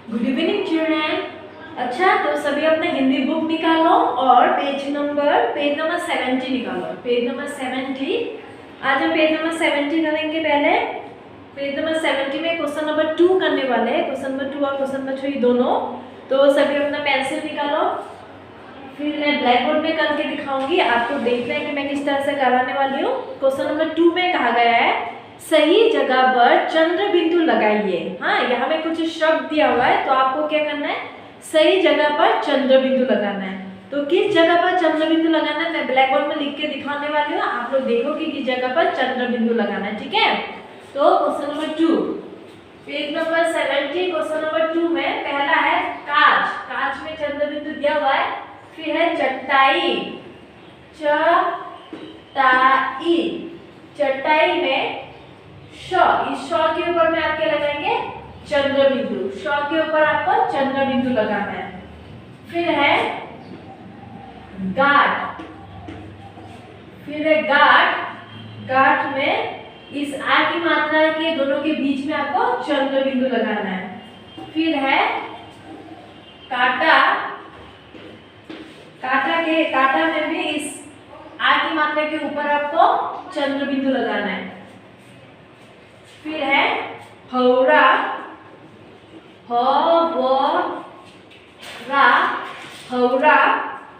Good evening children. अच्छा, तो सभी अपने हिंदी बुक निकालो और पेज नंबर 70 निकालो। Page number 70। आज हम पेज नंबर 70 करेंगे। पहले पेज नंबर 70 में क्वेश्चन नंबर 2 करने वाले हैं। क्वेश्चन नंबर 2 और क्वेश्चन नंबर 3 दोनों। तो सभी अपना पेंसिल निकालो, फिर मैं ब्लैक बोर्ड में करके दिखाऊंगी। आपको देखना है कि मैं किस तरह से कराने वाली हूँ। क्वेश्चन नंबर 2 में कहा गया है सही जगह पर चंद्र बिंदु लगाइए। हाँ, यहाँ में कुछ शब्द दिया हुआ है, तो आपको क्या करना है, सही जगह पर चंद्र बिंदु लगाना है। तो किस जगह पर चंद्र बिंदु लगाना है मैं ब्लैक बोर्ड में लिख के दिखाने वाली हूँ। आप लोग देखो कि किस जगह पर चंद्र बिंदु लगाना है। ठीक है, तो question number 2 page number 70 question number 2 में पहला है कांच। कांच में चंद्र बिंदु दिया हुआ है। फिर है चटाई। चटाई, चटाई में श, इस श के ऊपर में आप क्या लगाएंगे, चंद्र बिंदु। श के ऊपर आपको चंद्र बिंदु लगाना है। फिर है गांठ। फिर है गांठ। गांठ में इस आ की मात्रा के दोनों के बीच में आपको चंद्र बिंदु लगाना है। फिर है कांटा। कांटा में भी इस आ की मात्रा के ऊपर आपको चंद्र बिंदु लगाना है। फिर है हौरा। हौरा,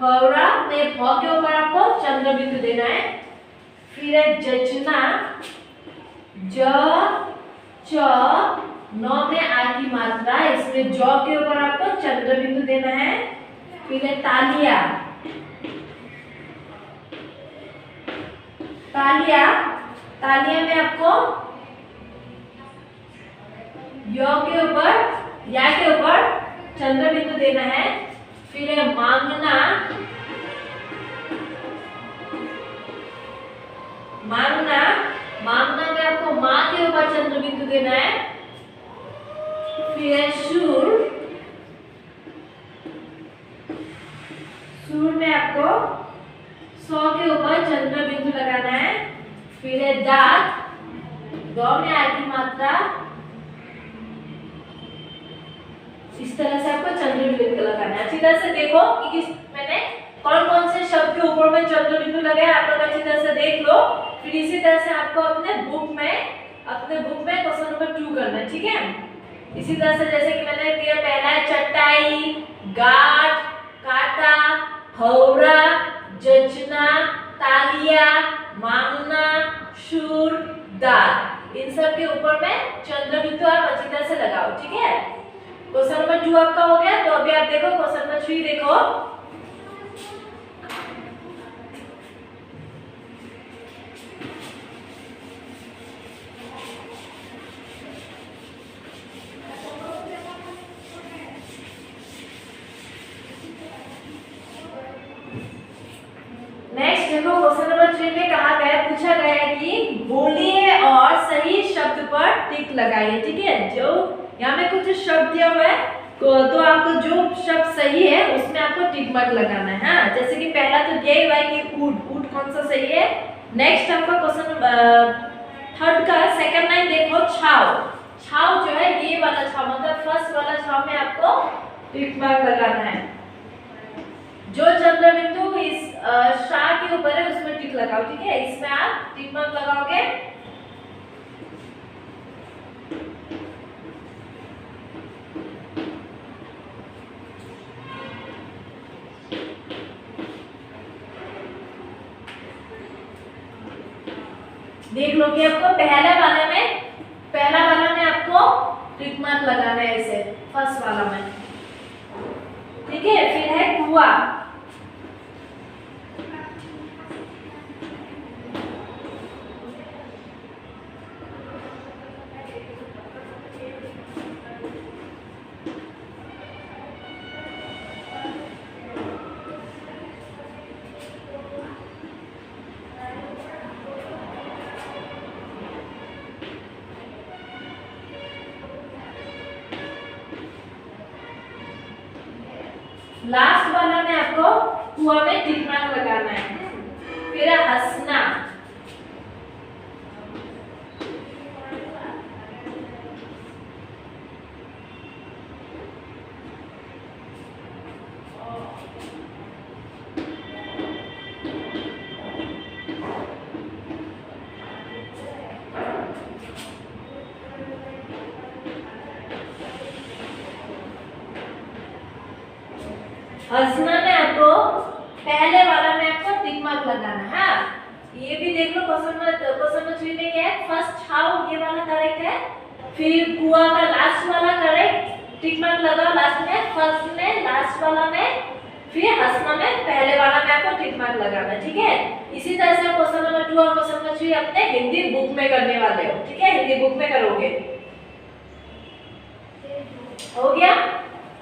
हौरा में भ के ऊपर आपको चंद्र बिंदु देना है। फिर है जचना। ज च नौ में आ की मात्रा, इसमें ज के ऊपर आपको चंद्र बिंदु देना है। फिर है तालिया। तालिया, तालिया में आपको य के ऊपर, या के ऊपर चंद्र बिंदु देना है। फिर है मांगना। मांगना, मांगना में आपको मां के ऊपर चंद्र बिंदु देना है। फिर है शूर। शूर में आपको 100 के ऊपर चंद्र बिंदु लगाना है। फिर है दांत। द में आ की मात्रा, इस तरह से आपको चंद्र बिंदु लगाना है। अच्छी तरह से देखो कि मैंने कौन कौन से शब्द के ऊपर में चंद्र बिंदु लगाया, आप लोग अच्छी तरह से देख लो। फिर इसी तरह से आपको अपने बुक में क्वेश्चन नंबर 2 करना है। ठीक है, इसी तरह से जैसे कि मैंने किया, पहला है चटाई, गांठ, कांटा, हौरा, जचना, तालिया, मांगना, शूर, दांत। इन सब के ऊपर में चंद्र बिंदु आप अच्छी तरह से लगाओ। ठीक है, क्वेश्चन नंबर 2 आपका हो गया। तो अभी आप देखो क्वेश्चन नंबर 3 देखो। नेक्स्ट देखो, क्वेश्चन नंबर 3 में कहा गया, पूछा गया है कि बोलिए और सही शब्द पर टिक लगाइए। ठीक है, जो यहाँ में कुछ शब्द दिया हुआ है, तो आपको जो शब्द सही है उसमें आपको टिक मार्क लगाना है। हाँ, जैसे कि पहला तो दिया हुआ है कि ऊट। ऊट कौन सा सही है। नेक्स्ट आपका क्वेश्चन 3 का सेकंड लाइन देखो, छाव। छाव जो है ये वाला छाव, मतलब फर्स्ट वाला छाव में आपको टिक मार्क लगाना है। जो चंद्र बिंदु इस शाह के ऊपर है उसमें टिक लगाओ। ठीक है, इसमें आप टिक मार्क लगाओगे। देख लो कि आपको पहला वाला में आपको टिक मार्क लगाना है, ऐसे फर्स्ट वाला में। ठीक है, फिर है कुआ। लास्ट वाला में आपको कुआ में टिक मार्क लगाना है। फिर है हंसना। हंसना में आपको पहले वाला में आपको टिक मार्क लगाना है। हाँ, ये भी देख लो क्वेश्चन नंबर 3 में क्या है, फर्स्ट हाउ ये वाला करेक्ट है, फिर कुआ का लास्ट वाला करेक्ट, टिक मार्क लगाओ लास्ट में, फर्स्ट में, लास्ट वाला में, फिर हंसना में पहले वाला में आपको टिक मार्क लगाना है, ठीक है। इसी तरह से क्वेश्चन नंबर 2 और क्वेश्चन नंबर 3 अपने हिंदी बुक में करने वाले हो, ठीक है, हिंदी बुक में करोगे। हो गया।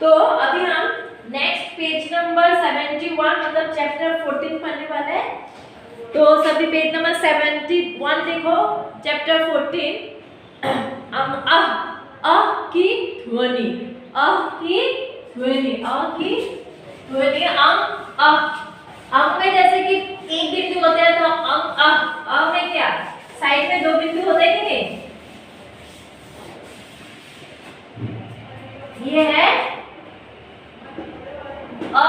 तो अभी हम नेक्स्ट पेज नंबर 71 मतलब चैप्टर 14 पढ़ने वाले हैं। तो सभी पेज नंबर 71 देखो, चैप्टर 14। अ की ध्वनि, अ की ध्वनि, अ की ध्वनि, अंग में जैसे कि एक बिंदु होता है तो अंग में क्या साइड में 2 बिंदु होते हैं कि नहीं, ये है अ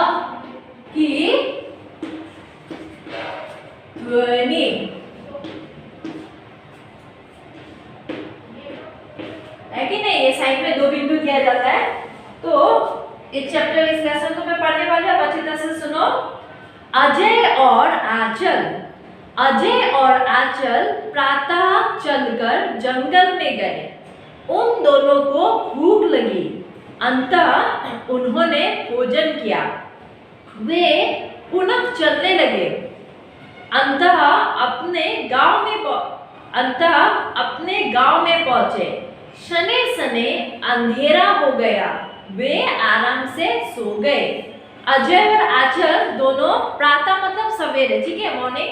की ध्वनि। है कि नहीं, ये साइड में 2 बिंदु दिया जाता है। तो इस चैप्टर इस लेसन को मैं पढ़ने वाली हूं, अच्छी तरह से सुनो। अजय और आंचल, अजय और आंचल प्रातः चलकर जंगल में गए। उन दोनों को भूख लगी, अंततः उन्होंने भोजन किया। वे पुनः चलने लगे, अंततः अपने गांव में पहुंचे। शने शने अंधेरा हो गया, वे आराम से सो गए। अजय और आंचल दोनों प्रातः मतलब सवेरे, ठीक है, मॉर्निंग,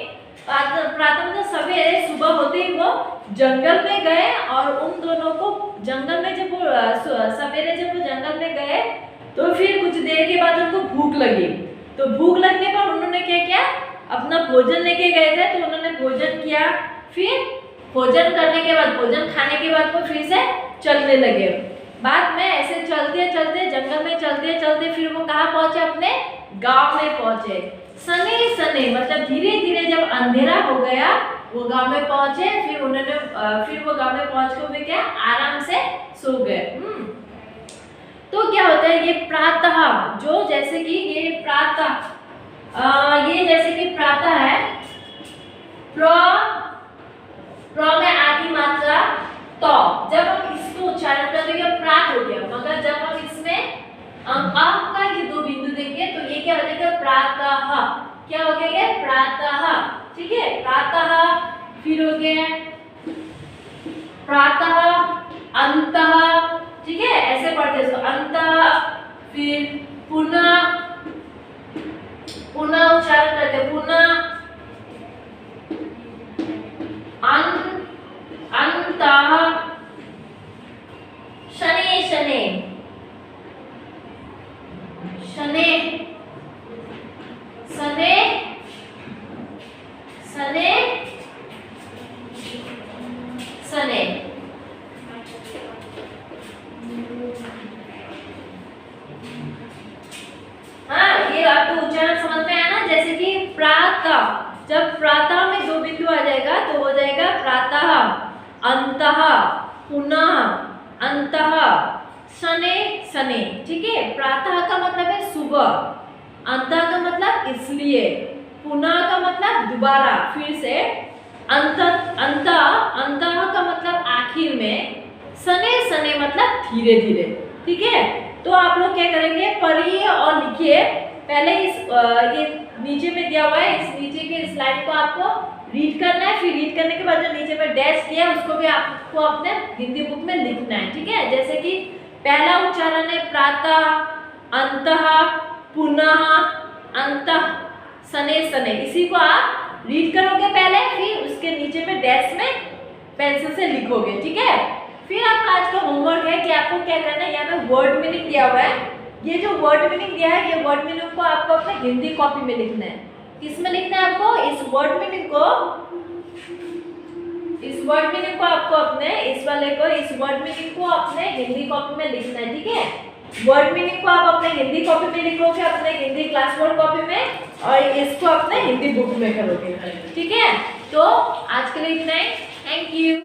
प्रातः मतलब सवेरे, सुबह होते ही वो जंगल में गए। और उन दोनों को जंगल में जब वो सवेरे जब वो जंगल में गए तो फिर कुछ देर के बाद उनको भूख लगी। तो भूख लगने पर उन्होंने क्या किया, अपना भोजन लेके गए थे, तो उन्होंने भोजन किया। फिर भोजन करने के बाद, भोजन खाने के बाद वो फिर से चलने लगे। बाद में ऐसे चलते चलते जंगल में चलते चलते फिर वो कहाँ पहुंचे, अपने गांव में पहुंचे। सने सने मतलब धीरे धीरे जब अंधेरा हो गया वो गांव में पहुंचे। फिर वो गांव में पहुंच कर वे क्या आराम से सो गए। तो क्या होता है, ये प्रातः, जो जैसे कि ये प्रातः, ये जैसे कि प्रातः है, प्र में आदि मात्रा तो, जब हम इसको उच्चारण करते हैं प्रात हो गया, मगर जब हम इसमें का ये 2 बिंदु देंगे तो ये क्या हो जाएगा, प्रातः। क्या हो गया, प्रातः, ठीक है, प्रातः। फिर हो गया प्रातः, अंतः, ठीक है, ऐसे पढ़ते हैं इसको, अंतः। फिर पुनः उच्चारण करते हैं, पुनः, अंतः, शने शने, शने शने शने शने। हाँ, ये आपको उच्चारण समझ में आया ना, जैसे कि प्रातः, जब प्रातः में 2 बिंदु आ जाएगा तो हो जाएगा प्रातः, अंतः, पुनः, अंतः, शने शने, ठीक है। प्रातः का मतलब है सुबह, अंतः का मतलब इसलिए, पुनः का मतलब दोबारा, फिर से, अंतः का मतलब आखिर में, शने शने मतलब धीरे धीरे, ठीक है। तो आप लोग क्या करेंगे, पढ़िए और लिखिए। पहले इस ये नीचे में दिया हुआ है, इस नीचे के इस लाइन को आपको रीड करना है। फिर रीड करने के बाद जो नीचे में डैश दिया है उसको भी आपको अपने हिंदी बुक में लिखना है, ठीक है। जैसे कि पहला उच्चारण है प्रातः, अंतः, पुनः, अंतः, शने शने। इसी को आप रीड करोगे पहले, फिर उसके नीचे में डैश में पेंसिल से लिखोगे, ठीक है। फिर आपका आज का होमवर्क है कि आपको क्या करना है, यहाँ पे वर्ड मीनिंग दिया हुआ है। ये जो वर्ड मीनिंग दिया है, ये वर्ड मीनिंग को आपको अपने हिंदी कॉपी में लिखना है। किसमें लिखना है आपको, इस वर्ड मीनिंग को आपको अपने इस वर्ड मीनिंग को अपने हिंदी कॉपी में लिखना है, ठीक है। वर्ड मीनिंग को आप अपने हिंदी कॉपी में लिखोगे, अपने हिंदी क्लास वर्ड कॉपी में, और इसको अपने हिंदी बुक में करोगे, ठीक है। तो आज के लिए इतना ही, थैंक यू।